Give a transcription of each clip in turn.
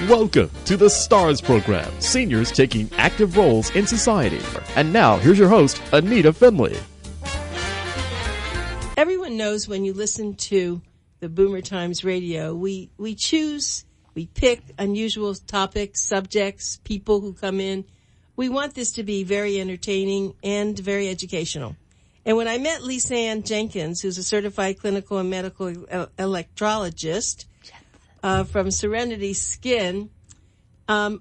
Welcome to the STARS program, seniors taking active roles in society. And now, here's your host, Anita Finley. Everyone knows when you listen to the Boomer Times radio, we pick unusual topics, subjects, people who come in. We want this to be very entertaining and very educational. And when I met Lise-Anne Jenkins, who's a certified clinical and medical electrologist from Serenity Skin, I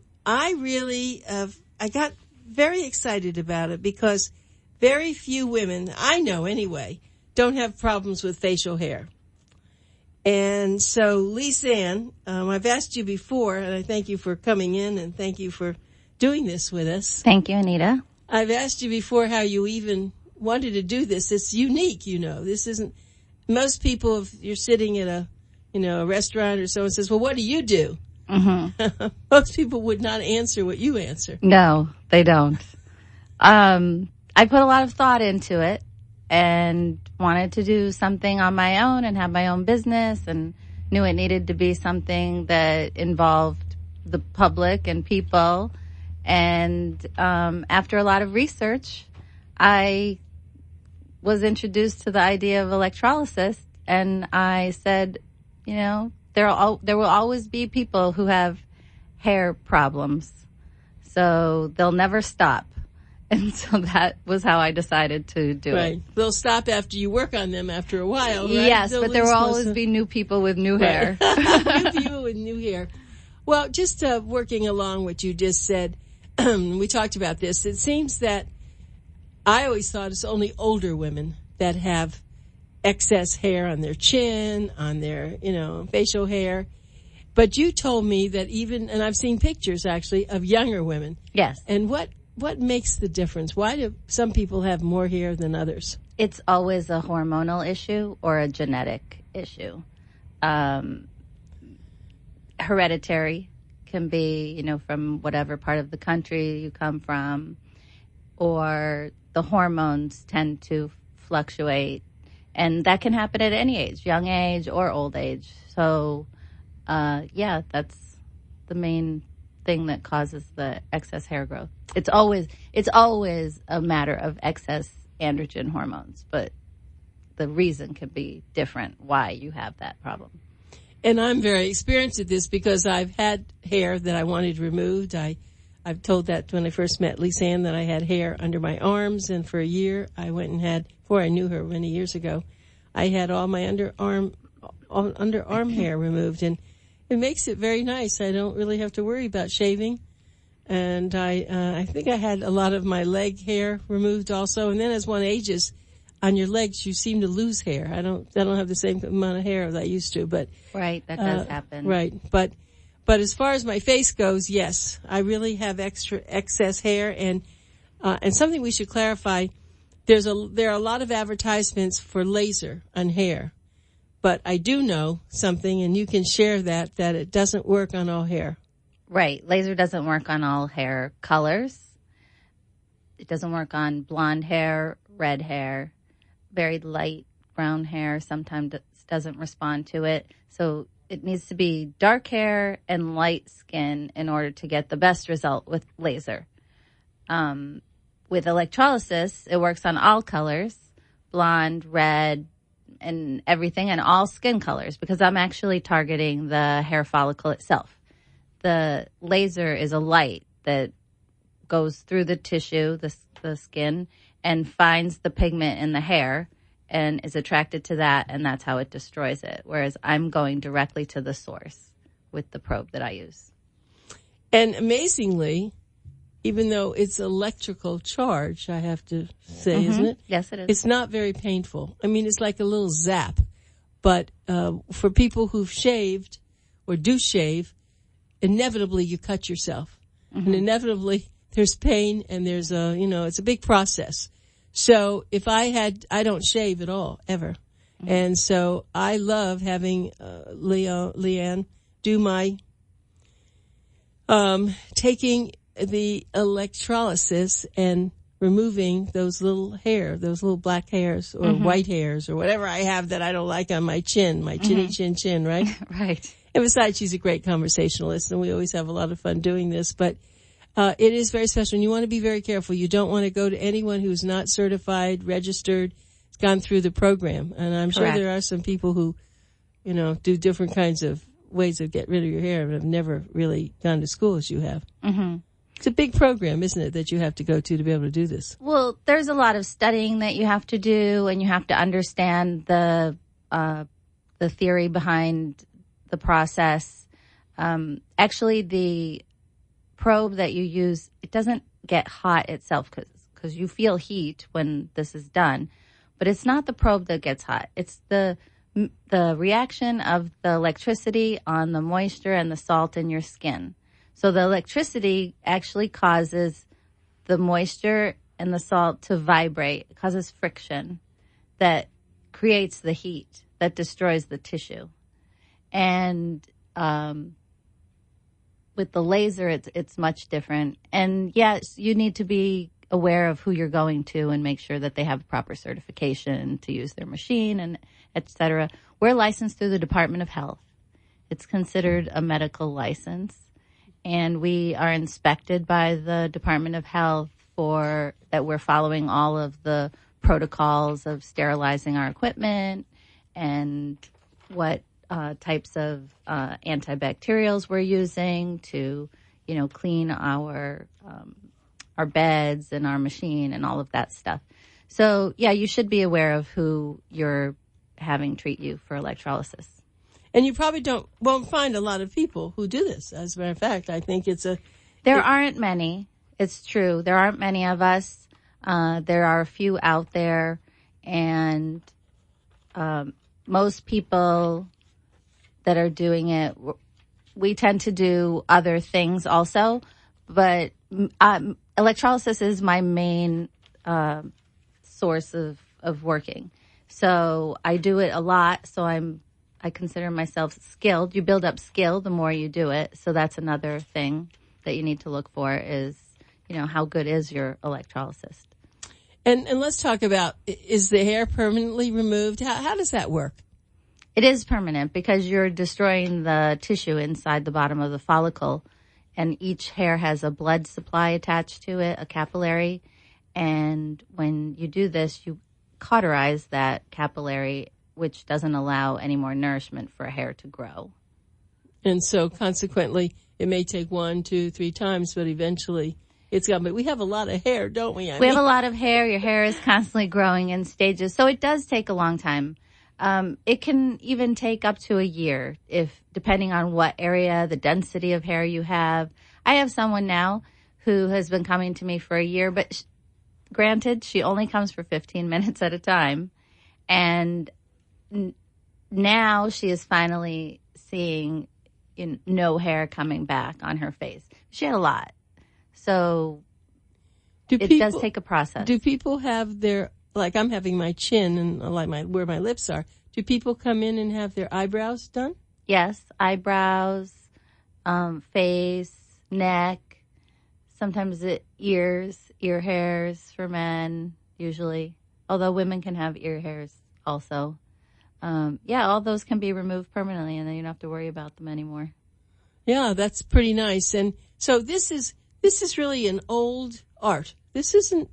got very excited about it because very few women, I know anyway, don't have problems with facial hair. And so, Lise-Anne, I've asked you before, and I thank you for coming in and thank you for doing this with us. Thank you, Anita. I've asked you before how you even wanted to do this. It's unique, you know. This isn't, most people, if you're sitting at a restaurant or someone says, well, what do you do? Mm-hmm. Most people would not answer what you answer. No, they don't. I put a lot of thought into it and wanted to do something on my own and have my own business, and knew it needed to be something that involved the public and people. And after a lot of research, I was introduced to the idea of electrolysis, and I said, you know, there will always be people who have hair problems, so they'll never stop. And so that was how I decided to do it. They'll stop after you work on them after a while, right? Yes, but there will always be new people with new hair. New people with new hair. Well, just working along what you just said, we talked about this. It seems that I always thought it's only older women that have excess hair on their chin, on their, facial hair. But you told me that even, and I've seen pictures actually of younger women. Yes. And what makes the difference? Why do some people have more hair than others? It's always a hormonal issue or a genetic issue. Hereditary can be, from whatever part of the country you come from, or the hormones tend to fluctuate. And that can happen at any age, young age or old age. So, that's the main thing that causes the excess hair growth. It's always a matter of excess androgen hormones, but the reason could be different why you have that problem. And I'm very experienced at this because I've had hair that I wanted removed. I've told that when I first met Lise-Anne that I had hair under my arms, and for a year I went and had, before I knew her many years ago, I had all my underarm hair removed, and it makes it very nice. I don't really have to worry about shaving. And I think I had a lot of my leg hair removed also. And then as one ages, on your legs, you seem to lose hair. I don't have the same amount of hair as I used to, but. Right, that does happen. Right. But as far as my face goes, yes, I really have excess hair. And something we should clarify, there are a lot of advertisements for laser on hair. But I do know something, and you can share that it doesn't work on all hair. Right. Laser doesn't work on all hair colors. It doesn't work on blonde hair, red hair, very light brown hair sometimes doesn't respond to it. So it needs to be dark hair and light skin in order to get the best result with laser. With electrolysis, it works on all colors, blonde, red, and everything, and all skin colors, because I'm actually targeting the hair follicle itself. The laser is a light that goes through the tissue, the skin, and finds the pigment in the hair and is attracted to that, and that's how it destroys it. Whereas I'm going directly to the source with the probe that I use. And amazingly, even though it's electrical charge, I have to say, isn't it? Yes, it is. It's not very painful. I mean, it's like a little zap. But for people who've shaved or do shave, inevitably you cut yourself. Mm-hmm. And inevitably there's pain, and there's it's a big process. So if I don't shave at all, ever. Mm-hmm. And so I love having Lise-Anne do my taking the electrolysis and removing those little black hairs or white hairs or whatever I have that I don't like on my chin, my chinny chin, right? Right. And besides, she's a great conversationalist, and we always have a lot of fun doing this. But it is very special, and you want to be very careful. You don't want to go to anyone who's not certified, registered, gone through the program. And I'm Correct. sure there are some people who, do different kinds of ways of get rid of your hair, but have never really gone to school as you have. Mm-hmm. It's a big program, isn't it, that you have to go to be able to do this? Well, there's a lot of studying that you have to do, and you have to understand the theory behind the process. Actually, the probe that you use, it doesn't get hot itself because you feel heat when this is done, but it's not the probe that gets hot. It's the reaction of the electricity on the moisture and the salt in your skin. So the electricity actually causes the moisture and the salt to vibrate. It causes friction that creates the heat that destroys the tissue. And with the laser, it's much different. And yes, you need to be aware of who you're going to and make sure that they have proper certification to use their machine and et cetera. We're licensed through the Department of Health. It's considered a medical license. And we are inspected by the Department of Health for that we're following all of the protocols of sterilizing our equipment and what types of antibacterials we're using to, clean our beds and our machine and all of that stuff. So, yeah, you should be aware of who you're having treat you for electrolysis. And you probably won't find a lot of people who do this. As a matter of fact, I think There aren't many. It's true. There aren't many of us. There are a few out there. And most people that are doing it, we tend to do other things also. But electrolysis is my main source of working. So I do it a lot. So I consider myself skilled. You build up skill the more you do it. So that's another thing that you need to look for is, how good is your electrolysis? And let's talk about, is the hair permanently removed? How does that work? It is permanent because you're destroying the tissue inside the bottom of the follicle. And each hair has a blood supply attached to it, a capillary. And when you do this, you cauterize that capillary, which doesn't allow any more nourishment for a hair to grow. And so consequently, it may take 1, 2, 3 times, but eventually it's gone. But we have a lot of hair, don't we? We have a lot of hair. Your hair is constantly growing in stages. So it does take a long time. It can even take up to a year, depending on what area, the density of hair you have. I have someone now who has been coming to me for a year, but granted, she only comes for 15 minutes at a time. And now she is finally seeing no hair coming back on her face. She had a lot. So it does take a process. Do people have like I'm having my chin and like where my lips are, do people come in and have their eyebrows done? Yes, eyebrows, face, neck, sometimes ear hairs for men, usually. Although women can have ear hairs also. All those can be removed permanently, and then you don't have to worry about them anymore. Yeah, that's pretty nice. And so this is really an old art. This isn't.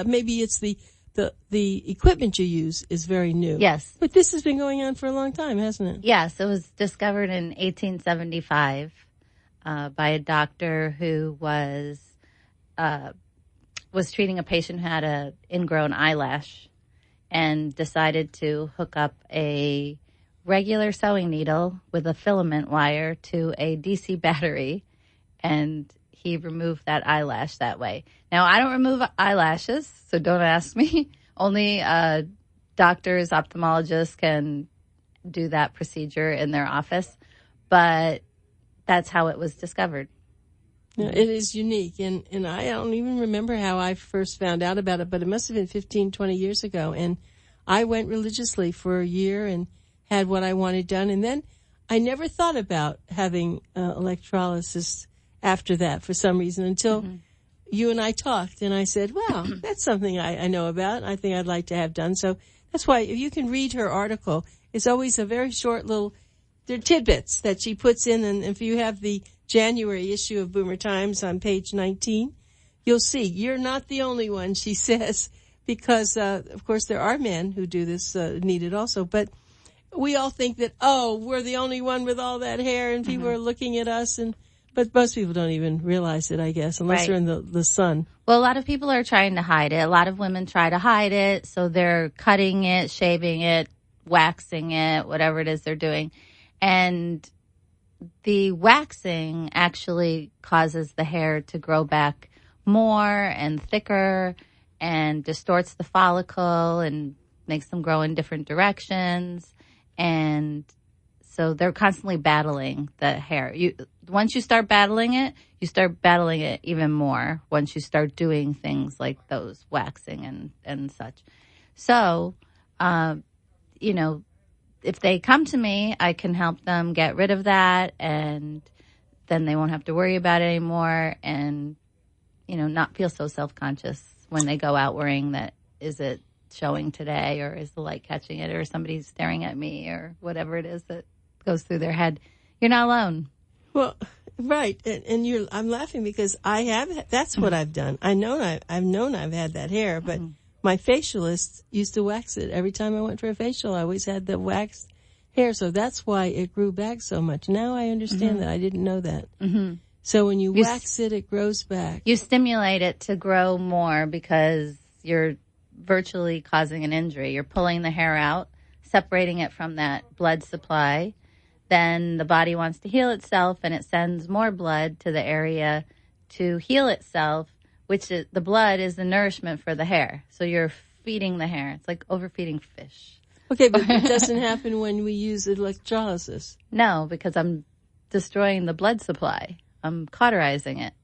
Maybe it's the equipment you use is very new. Yes, but this has been going on for a long time, hasn't it? Yes, it was discovered in 1875 by a doctor who was treating a patient who had an ingrown eyelash, and decided to hook up a regular sewing needle with a filament wire to a DC battery, and he removed that eyelash that way. Now, I don't remove eyelashes, so don't ask me. Only doctors, ophthalmologists can do that procedure in their office, but that's how it was discovered. Yeah, it is unique, and I don't even remember how I first found out about it, but it must have been 15, 20 years ago, and I went religiously for a year and had what I wanted done, and then I never thought about having electrolysis after that for some reason until you and I talked, and I said, wow, that's something I know about, I think I'd like to have done. So that's why if you can read her article, it's always a very short little they're tidbits that she puts in. And if you have the January issue of Boomer Times on page 19, you'll see you're not the only one, she says, because, of course, there are men who do this, needed also. But we all think that, we're the only one with all that hair and people are looking at us. But most people don't even realize it, I guess, unless they're in the sun. Well, a lot of people are trying to hide it. A lot of women try to hide it. So they're cutting it, shaving it, waxing it, whatever it is they're doing. And the waxing actually causes the hair to grow back more and thicker and distorts the follicle and makes them grow in different directions. And so they're constantly battling the hair. Once you start battling it, you start battling it even more once you start doing things like those waxing and such. So, if they come to me, I can help them get rid of that, and then they won't have to worry about it anymore and, not feel so self-conscious when they go out wearing that. Is it showing today, or is the light catching it, or somebody's staring at me, or whatever it is that goes through their head. You're not alone. Well, right. And I'm laughing because that's what I've done. I've known I've had that hair, but my facialist used to wax it. Every time I went for a facial, I always had the waxed hair. So that's why it grew back so much. Now I understand that. I didn't know that. Mm-hmm. So when you wax it grows back. You stimulate it to grow more because you're virtually causing an injury. You're pulling the hair out, separating it from that blood supply. Then the body wants to heal itself, and it sends more blood to the area to heal itself, which is, the blood is the nourishment for the hair. So you're feeding the hair. It's like overfeeding fish. Okay, but it doesn't happen when we use electrolysis. No, because I'm destroying the blood supply. I'm cauterizing it.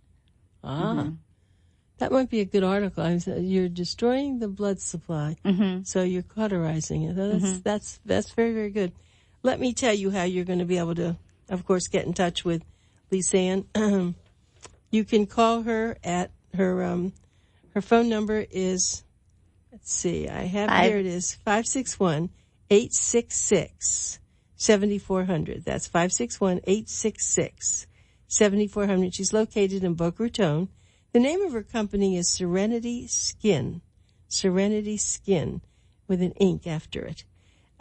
That might be a good article. You're destroying the blood supply, so you're cauterizing it. That's very, very good. Let me tell you how you're going to be able to, of course, get in touch with Lise-Anne. You can call her at her phone number is, let's see, here it is, 561-866-7400. That's 561-866-7400. She's located in Boca Raton. The name of her company is Serenity Skin. Serenity Skin with an ink after it.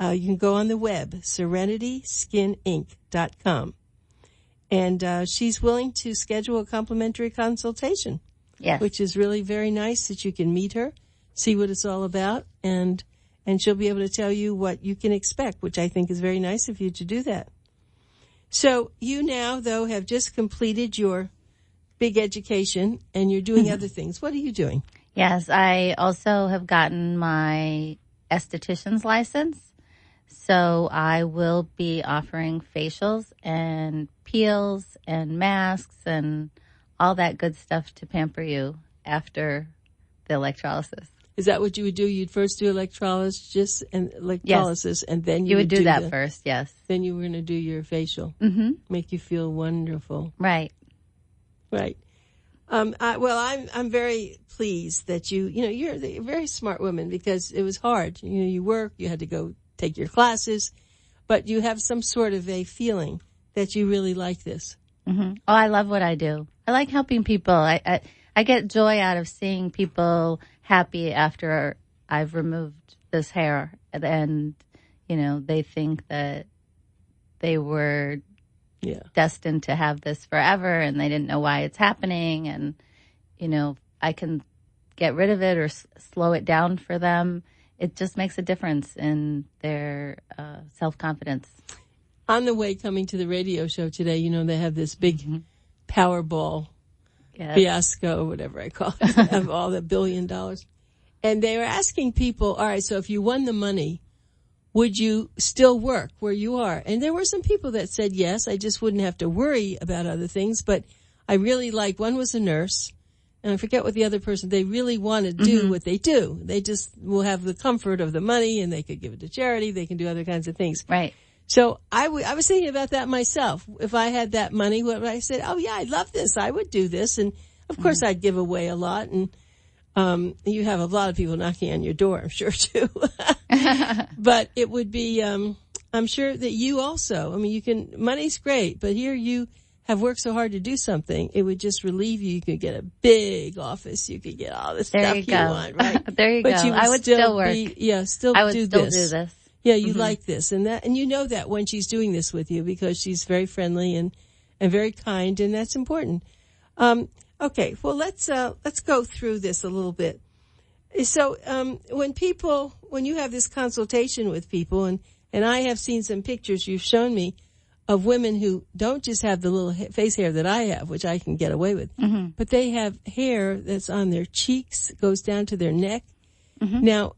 You can go on the web, serenityskinink.com. And she's willing to schedule a complimentary consultation. Yes. Which is really very nice that you can meet her, see what it's all about, and she'll be able to tell you what you can expect, which I think is very nice of you to do that. So you now, though, have just completed your big education, and you're doing other things. What are you doing? Yes, I also have gotten my esthetician's license. So I will be offering facials and peels and masks and all that good stuff to pamper you after the electrolysis. Is that what you would do? You'd first do electrolysis, and then you would do that first, yes. Then you were going to do your facial. Make you feel wonderful. Right. Right. I'm very pleased that you're a very smart woman, because it was hard. You work, you had to go take your classes, but you have some sort of a feeling that you really like this. Oh, I love what I do. I like helping people. I get joy out of seeing people happy after I've removed this hair, and they think that they were destined to have this forever, and they didn't know why it's happening, and I can get rid of it or slow it down for them. It just makes a difference in their self-confidence. On the way coming to the radio show today, they have this big Powerball fiasco, whatever I call it, of all the $1 billion. And they were asking people, all right, so if you won the money, would you still work where you are? And there were some people that said, yes, I just wouldn't have to worry about other things. But I really one was a nurse, and I forget what the other person, they really want to do what they do. They just will have the comfort of the money, and they could give it to charity. They can do other kinds of things. Right. So I was thinking about that myself. If I had that money, what I said, oh yeah, I love this. I would do this. And of course I'd give away a lot. And, you have a lot of people knocking on your door, I'm sure too. But it would be, I'm sure that you also, I mean, money's great, but here you have worked so hard to do something, it would just relieve you. You could get a big office. You could get all the stuff you want, right? There you go. I would still work. I would do this. Yeah, you like this and you know that when she's doing this with you because she's very friendly and very kind, and that's important. Okay, well let's go through this a little bit. So when you have this consultation with people, and I have seen some pictures you've shown me of women who don't just have the little face hair that I have, which I can get away with, but they have hair that's on their cheeks, goes down to their neck. Now,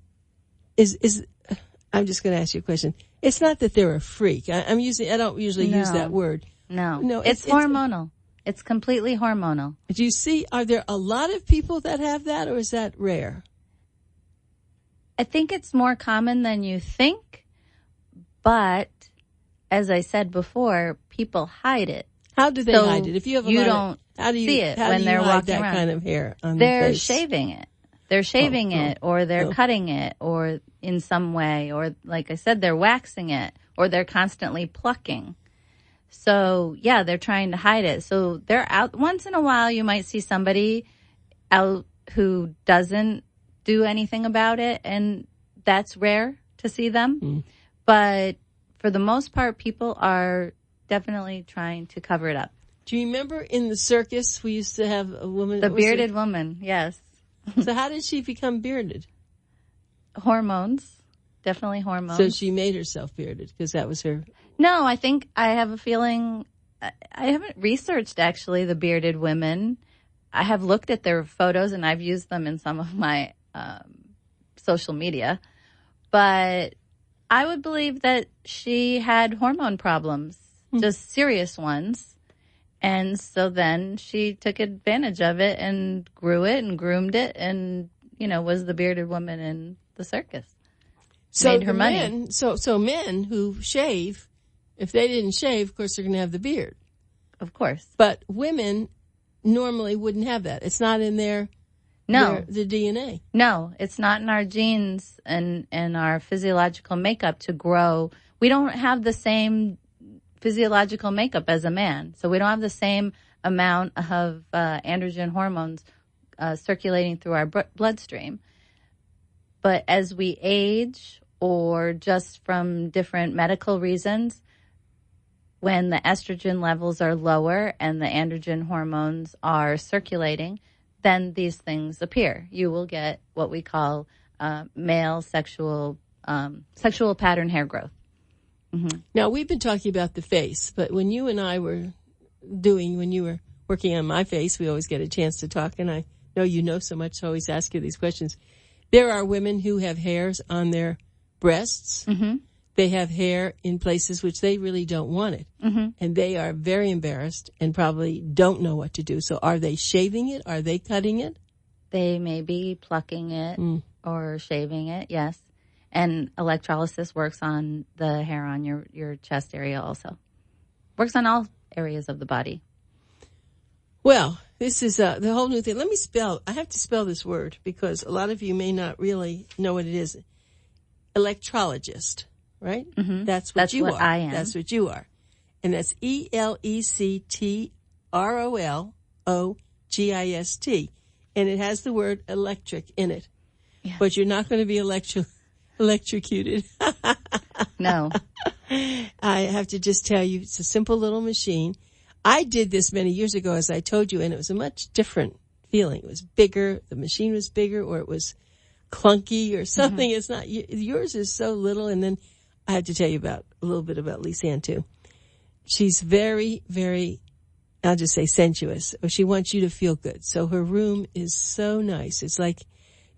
I'm just going to ask you a question. It's not that they're a freak. I don't usually use that word. No, it's hormonal. It's completely hormonal. Do you see, are there a lot of people that have that, or is that rare? I think it's more common than you think, but as I said before, people hide it. How do they hide it? If you have don't see it when they're walking around. Kind of hair on they're face? shaving it. They're shaving it, or they're cutting it, or in some way, or like I said, they're waxing it, or they're constantly plucking. So yeah, they're trying to hide it. So they're out. Once in a while, you might see somebody out who doesn't do anything about it, and that's rare to see them. But for the most part, people are definitely trying to cover it up. Do you remember in the circus we used to have a woman? The bearded woman, yes. So how did she become bearded? Hormones. Definitely hormones. So she made herself bearded because that was her... No, I think I have a feeling... I haven't researched, actually, the bearded women. I have looked at their photos, and I've used them in some of my social media. But I would believe that she had hormone problems, just serious ones. And so then she took advantage of it and grew it and groomed it and, was the bearded woman in the circus. So made her money. So men who shave, if they didn't shave, of course, they're going to have the beard. Of course. But women normally wouldn't have that. It's not in the DNA. No, it's not in our genes and our physiological makeup to grow. We don't have the same physiological makeup as a man. So we don't have the same amount of androgen hormones circulating through our bloodstream. But as we age, or just from different medical reasons, when the estrogen levels are lower and the androgen hormones are circulating, then these things appear. You will get what we call male sexual pattern hair growth. Now, we've been talking about the face, but when you and I when you were working on my face, we always get a chance to talk, and I know you know so much, so I always ask you these questions. There are women who have hairs on their breasts. They have hair in places which they really don't want it, and they are very embarrassed and probably don't know what to do. So are they shaving it? Are they cutting it? They may be plucking it or shaving it, yes. And electrolysis works on the hair on your chest area also. Works on all areas of the body. Well, this is the whole new thing. I have to spell this word because a lot of you may not really know what it is. Electrologist, right? That's what you are. I am. That's what you are. And that's Electrologist. And it has the word electric in it. Yeah. But you're not going to be electrocuted. No. I have to just tell you, it's a simple little machine. I did this many years ago, as I told you, and it was a much different feeling. It was bigger, the machine was bigger, or it was clunky or something. It's not, yours is so little. And then I have to tell you a little bit about Lise-Anne too. She's very, very, I'll just say sensuous. She wants you to feel good. So her room is so nice. It's like,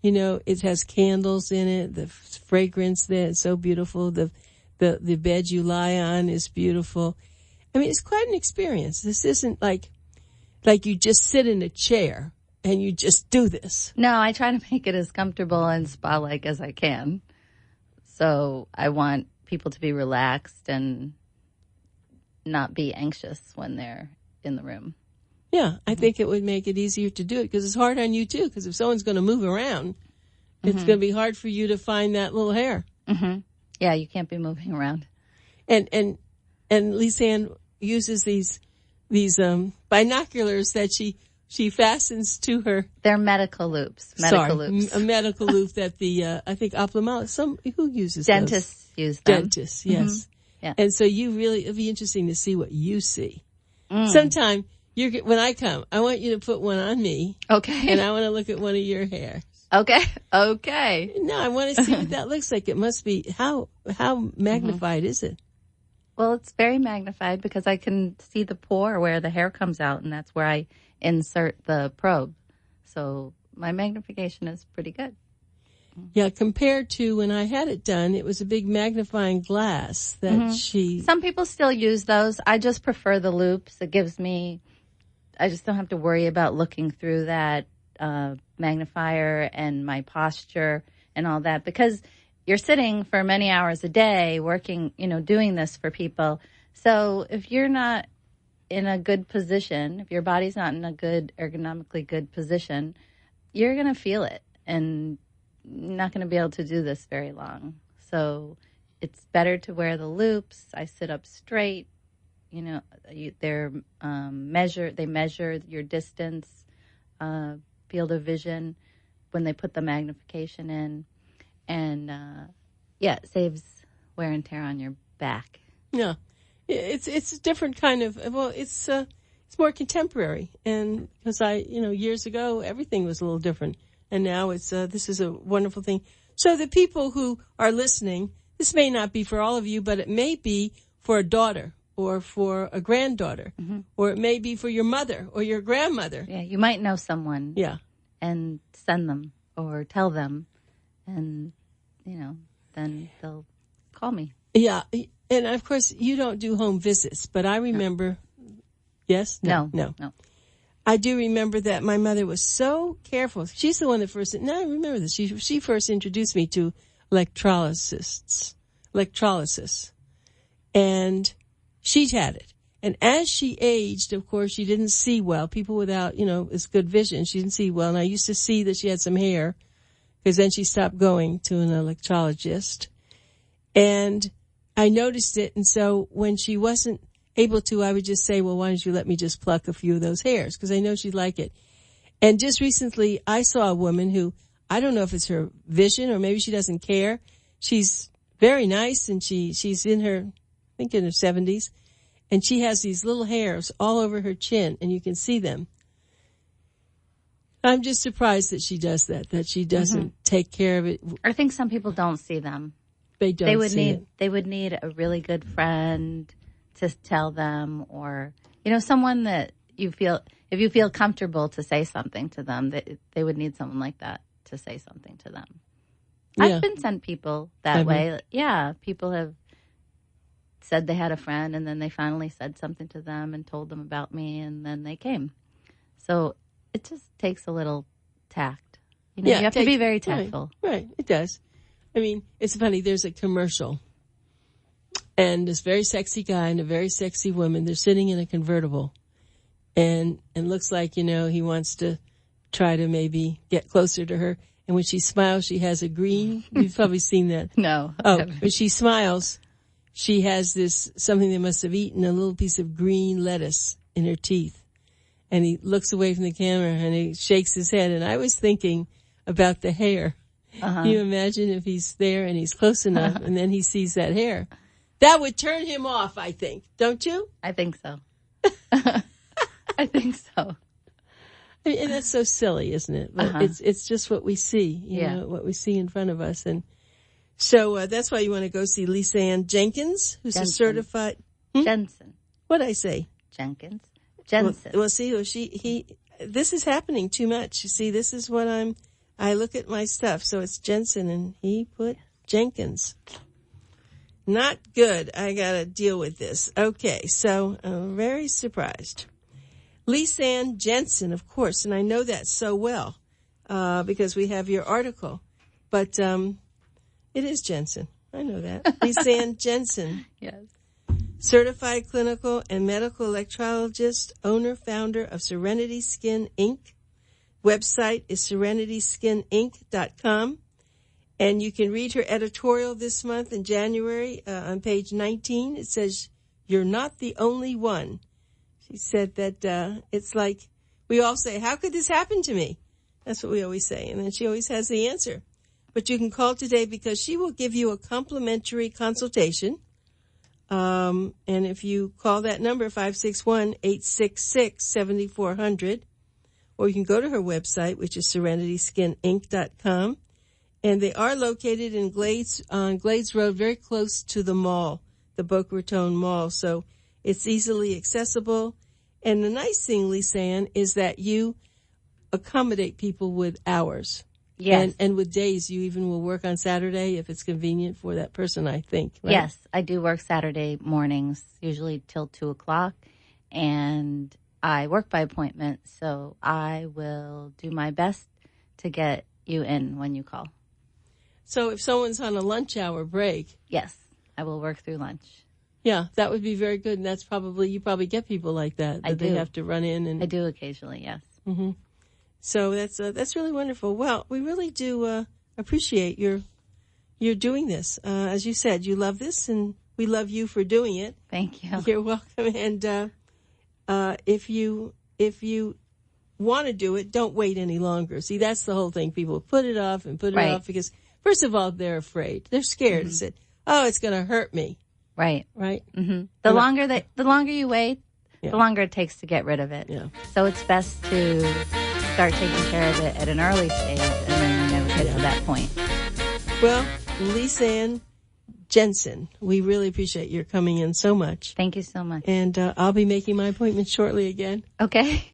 it has candles in it, the fragrance there is so beautiful. The bed you lie on is beautiful. I mean, it's quite an experience. This isn't like you just sit in a chair and you just do this. No, I try to make it as comfortable and spa-like as I can. So I want people to be relaxed and not be anxious when they're in the room. Yeah, I think it would make it easier to do it because it's hard on you too. Because if someone's going to move around, it's going to be hard for you to find that little hair. Yeah, you can't be moving around. And Lise-Anne uses these binoculars that she fastens to her. They're medical loops. A medical loop that the I think ophthalmologist, who uses dentists those? use them. Dentists, yes. Mm-hmm. Yeah. And so it'll be interesting to see what you see. Sometime when I come, I want you to put one on me. Okay. And I want to look at one of your hair. Okay. No, I want to see what that looks like. It must be how magnified is it? Well, it's very magnified because I can see the pore where the hair comes out, and that's where I insert the probe. So my magnification is pretty good. Yeah, compared to when I had it done, it was a big magnifying glass that Some people still use those. I just prefer the loops. It gives me, I just don't have to worry about looking through that magnifier and my posture and all that, because you're sitting for many hours a day working, doing this for people. So if you're not in a good position, if your body's not in a good, ergonomically good position, you're going to feel it and not going to be able to do this very long. So it's better to wear the loops. I sit up straight. They measure your distance, field of vision when they put the magnification in. And, it saves wear and tear on your back. Yeah. It's a different kind of, it's more contemporary. And because years ago, everything was a little different. And now this is a wonderful thing. So the people who are listening, this may not be for all of you, but it may be for a daughter or for a granddaughter, or it may be for your mother or your grandmother. Yeah, you might know someone. Yeah. And send them or tell them, and, then they'll call me. Yeah. And of course, you don't do home visits, but I remember, yes? No. I do remember that my mother was so careful. She's the one that first, I remember this. She first introduced me to electrolysis. And she'd had it. And as she aged, of course, she didn't see well. People without, as good vision, she didn't see well. And I used to see that she had some hair, because then she stopped going to an electrologist. And I noticed it. And so when she wasn't able to, I would just say, well, why don't you let me just pluck a few of those hairs? Because I know she'd like it. And just recently, I saw a woman who, I don't know if it's her vision or maybe she doesn't care. She's very nice, and she's in her 70s. And she has these little hairs all over her chin, and you can see them. I'm just surprised that she does that she doesn't take care of it. I think some people don't see them. They don't They would need a really good friend to tell them, or, someone that if you feel comfortable to say something to them, they would need someone like that to say something to them. Yeah. I've been sent people that way. Yeah, people have said they had a friend, and then they finally said something to them and told them about me, and then they came. So it just takes a little tact. You have to be very tactful. Right, it does. I mean, it's funny. There's a commercial, and this very sexy guy and a very sexy woman, they're sitting in a convertible, and looks like, he wants to try to maybe get closer to her. And when she smiles, she has a green. You've probably seen that. No. Oh, when she smiles, she has something they must have eaten, a little piece of green lettuce in her teeth. And he looks away from the camera and he shakes his head. And I was thinking about the hair. Can you imagine if he's there and he's close enough and then he sees that hair? That would turn him off, I think. Don't you? I think so. I think so. And that's so silly, isn't it? But it's just what we see, what we see in front of us. And so that's why you want to go see Lise-Anne Jenkins, who's Jensen. a certified... Jensen. What'd I say? Jensen. Well, see, this is happening too much. You see, this is what I look at my stuff. So it's Jensen, and he put Jenkins. Not good. I got to deal with this. Okay, so I'm very surprised. Lise-Anne Jensen, of course, and I know that so well because we have your article. But it is Jensen. I know that. Lise-Anne Jensen. Yes. Certified clinical and medical electrologist, owner, founder of Serenity Skin, Inc. Website is serenityskininc.com. And you can read her editorial this month in January on page 19. It says, "You're not the only one." She said that it's like we all say, "How could this happen to me?" That's what we always say. And then she always has the answer. But you can call today because she will give you a complimentary consultation. And if you call that number, 561-866-7400, or you can go to her website, which is serenityskininc.com. And they are located in Glades, on Glades Road, very close to the mall, the Boca Raton Mall. So it's easily accessible. And the nice thing, Lise-Anne, is that you accommodate people with hours. Yes. And with days. You even will work on Saturday if it's convenient for that person, I think. Right? Yes, I do work Saturday mornings, usually till 2 o'clock. And I work by appointment, so I will do my best to get you in when you call. So if someone's on a lunch hour break. Yes, I will work through lunch. Yeah, that would be very good. And that's probably, you probably get people like that. I do. They have to run in. And I do occasionally, yes. Mm-hmm. So that's really wonderful. Well, we really do appreciate your doing this. As you said, you love this, and we love you for doing it. Thank you. You're welcome. And if you want to do it, don't wait any longer. See, that's the whole thing. People put it off and put it Right. off because, first of all, they're afraid. They're scared. Mm-hmm. They said, "Oh, it's going to hurt me." Right. Right. Mm-hmm. The longer you wait, Yeah. the longer it takes to get rid of it. Yeah. So it's best to start taking care of it at an early stage, and then you never get to that point. Well, Lise-Anne Jensen, we really appreciate your coming in so much. Thank you so much. And I'll be making my appointment shortly again. Okay.